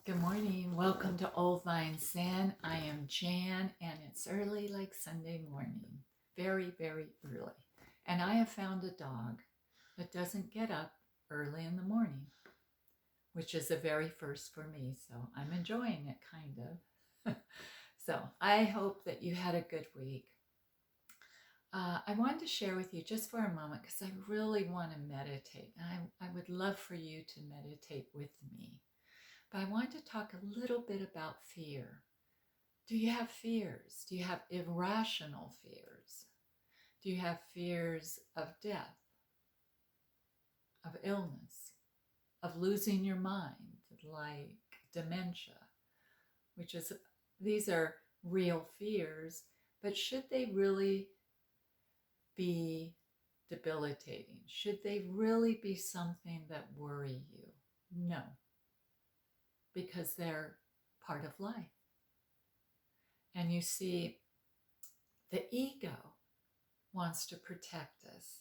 Good morning. Welcome to Old Vine Zen. I am Jan, and it's early like Sunday morning. Very, very early. And I have found a dog that doesn't get up early in the morning, which is a very first for me. So I'm enjoying it, kind of. So I hope that you had a good week. I wanted to share with you just for a moment because I really want to meditate. I would love for you to meditate with me. But I want to talk a little bit about fear. Do you have fears? Do you have irrational fears? Do you have fears of death, of illness, of losing your mind, like dementia, which is, these are real fears, but should they really be debilitating? Should they really be something that worry you? No, because they're part of life. And you see, the ego wants to protect us.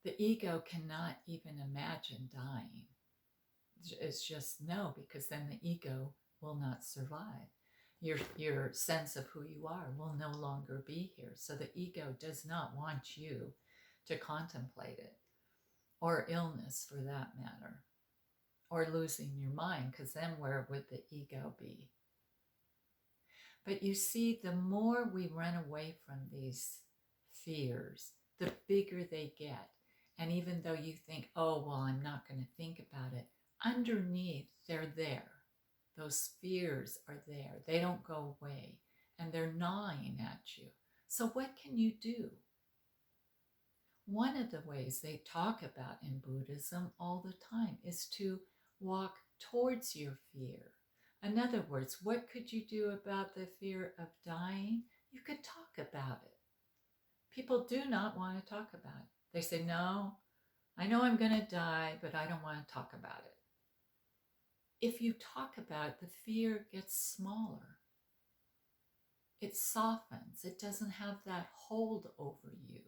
The ego cannot even imagine dying. It's just no, because then the ego will not survive. Your sense of who you are will no longer be here. So the ego does not want you to contemplate it, or illness for that matter, or losing your mind, because then where would the ego be? But you see, the more we run away from these fears, the bigger they get. And even though you think, oh, well, I'm not going to think about it, underneath, they're there. Those fears are there. They don't go away. And they're gnawing at you. So what can you do? One of the ways they talk about in Buddhism all the time is to walk towards your fear. In other words, what could you do about the fear of dying? You could talk about it. People do not want to talk about it. They say, no, I know I'm going to die, but I don't want to talk about it. If you talk about it, the fear gets smaller. It softens. It doesn't have that hold over you.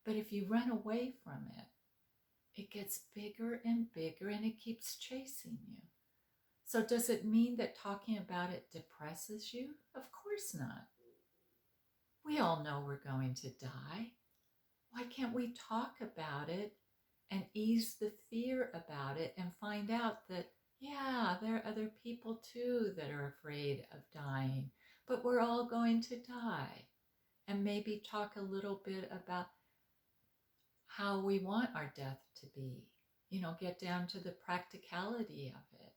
But if you run away from it, it gets bigger and bigger, and it keeps chasing you. So does it mean that talking about it depresses you? Of course not. We all know we're going to die. Why can't we talk about it and ease the fear about it and find out that, yeah, there are other people too that are afraid of dying, but we're all going to die. And maybe talk a little bit about how we want our death to be. Get down to the practicality of it.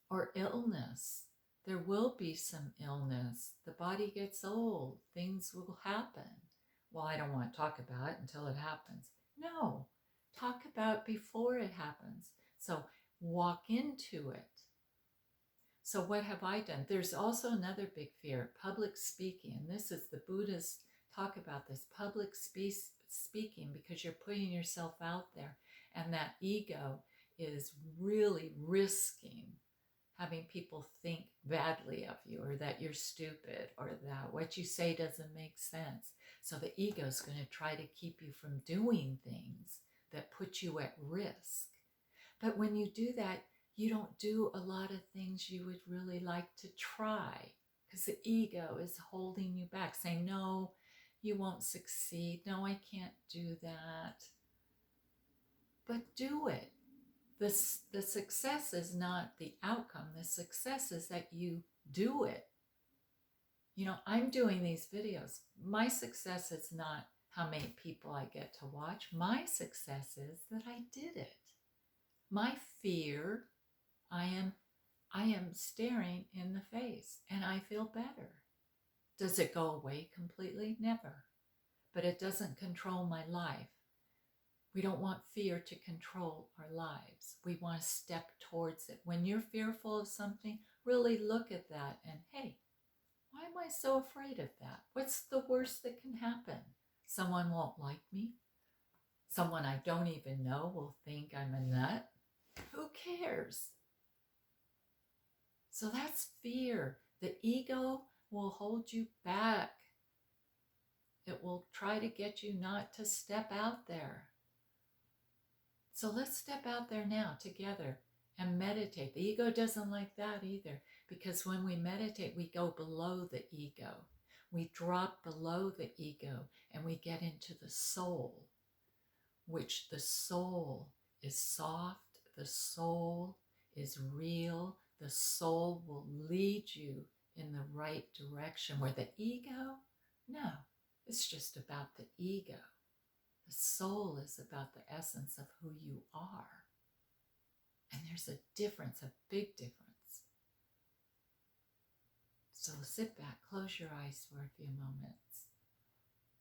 Or illness. There will be some illness. The body gets old. Things will happen. Well, I don't want to talk about it until it happens. No, talk about it before it happens. So walk into it. So what have I done? There's also another big fear, public speaking. And this is the Buddhists talk about this, public speaking, because you're putting yourself out there. And that ego is really risking having people think badly of you, or that you're stupid, or that what you say doesn't make sense. So the ego is going to try to keep you from doing things that put you at risk. But when you do that, you don't do a lot of things you would really like to try, because the ego is holding you back, saying, no, you won't succeed. No, I can't do that. But do it. The success is not the outcome. The success is that you do it. I'm doing these videos. My success is not how many people I get to watch. My success is that I did it. My fear, I am staring in the face, and I feel better. Does it go away completely? Never. But it doesn't control my life. We don't want fear to control our lives. We want to step towards it. When you're fearful of something, really look at that and, hey, why am I so afraid of that? What's the worst that can happen? Someone won't like me. Someone I don't even know will think I'm a nut. Who cares? So that's fear. The ego will hold you back. It will try to get you not to step out there. So let's step out there now together. and meditate. The ego doesn't like that either, because when we meditate, we go below the ego. We drop below the ego and we get into the soul, which the soul is soft, the soul is real, the soul will lead you in the right direction. Where the ego, no, it's just about the ego. The soul is about the essence of who you are. And there's a difference, a big difference. So sit back, close your eyes for a few moments.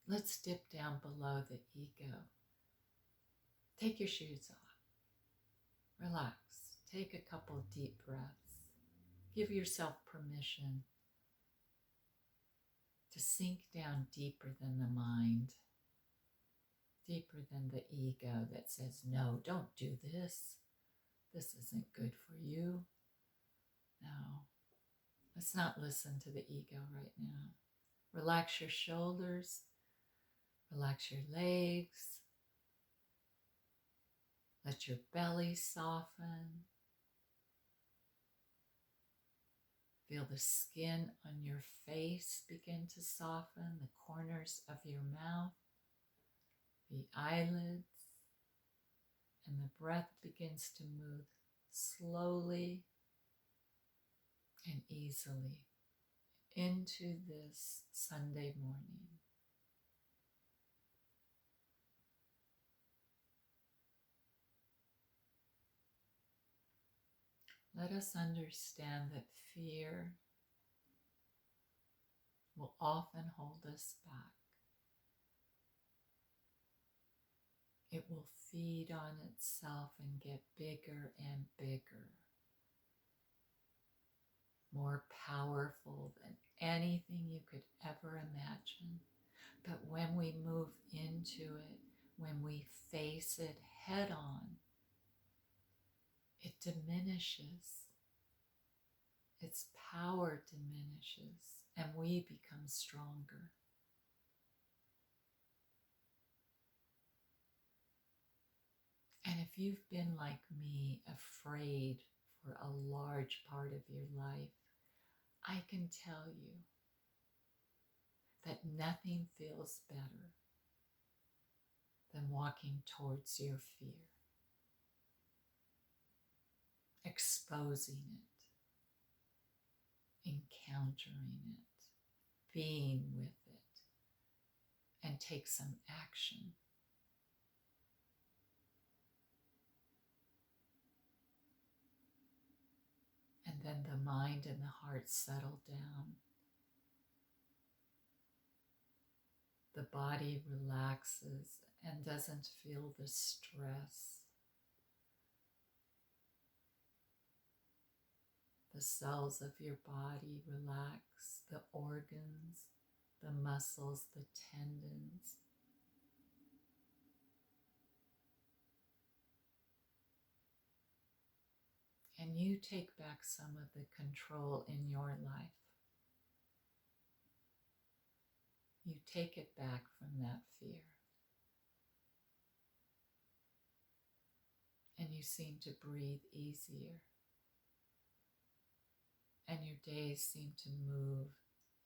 Let's dip down below the ego. Take your shoes off. Relax. Take a couple deep breaths. Give yourself permission to sink down deeper than the mind, deeper than the ego that says, no, don't do this. This isn't good for you. No, let's not listen to the ego right now. Relax your shoulders, relax your legs, let your belly soften. Feel the skin on your face begin to soften, the corners of your mouth, the eyelids, and the breath begins to move slowly and easily into this Sunday morning. Let us understand that fear will often hold us back. It will feed on itself and get bigger and bigger, more powerful than anything you could ever imagine. But when we move into it, when we face it head on, it diminishes. Its power diminishes, and we become stronger. And if you've been like me, afraid for a large part of your life, I can tell you that nothing feels better than walking towards your fear, exposing it, encountering it, being with it, and take some action. And then the mind and the heart settle down. The body relaxes and doesn't feel the stress. The cells of your body relax, the organs, the muscles, the tendons. And you take back some of the control in your life. You take it back from that fear. And you seem to breathe easier. And your days seem to move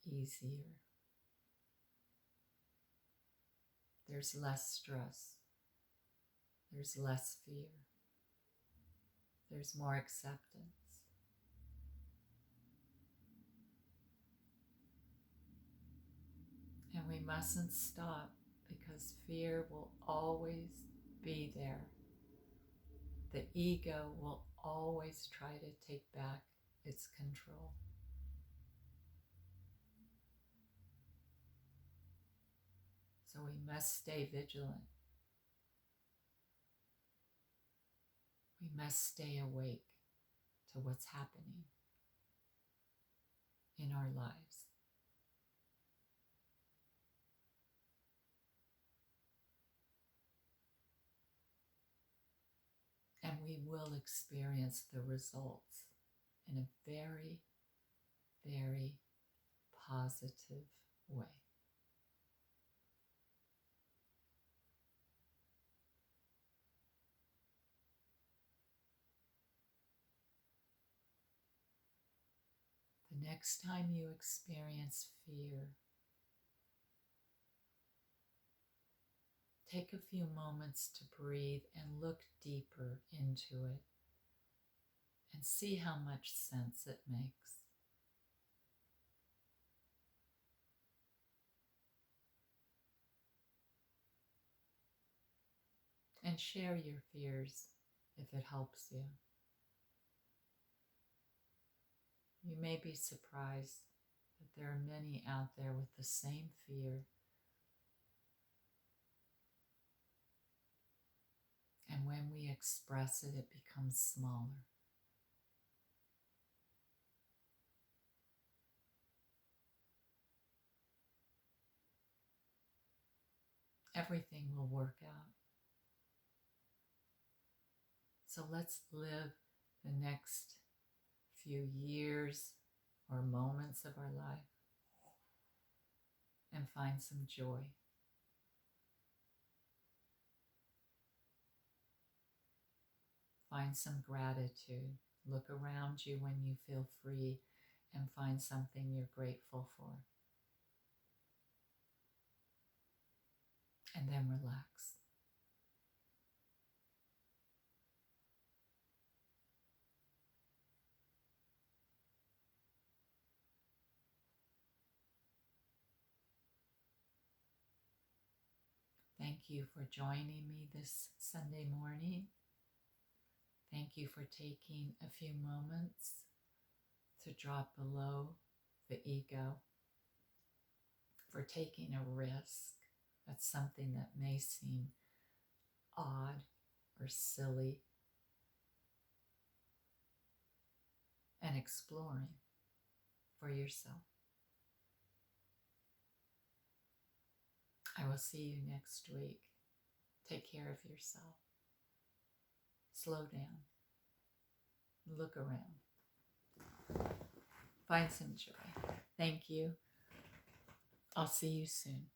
easier. There's less stress. There's less fear. There's more acceptance. And we mustn't stop, because fear will always be there. The ego will always try to take back its control. So we must stay vigilant. We must stay awake to what's happening in our lives. And we will experience the results in a very, very positive way. The next time you experience fear, take a few moments to breathe and look deeper into it and see how much sense it makes. And share your fears if it helps you. You may be surprised that there are many out there with the same fear. And when we express it, it becomes smaller. Everything will work out. So let's live the next few years or moments of our life and find some joy. Find some gratitude. Look around you when you feel free and find something you're grateful for. And then relax. Thank you for joining me this Sunday morning. Thank you for taking a few moments to drop below the ego, for taking a risk. That's something that may seem odd or silly, and exploring for yourself. I will see you next week. Take care of yourself. Slow down. Look around. Find some joy. Thank you. I'll see you soon.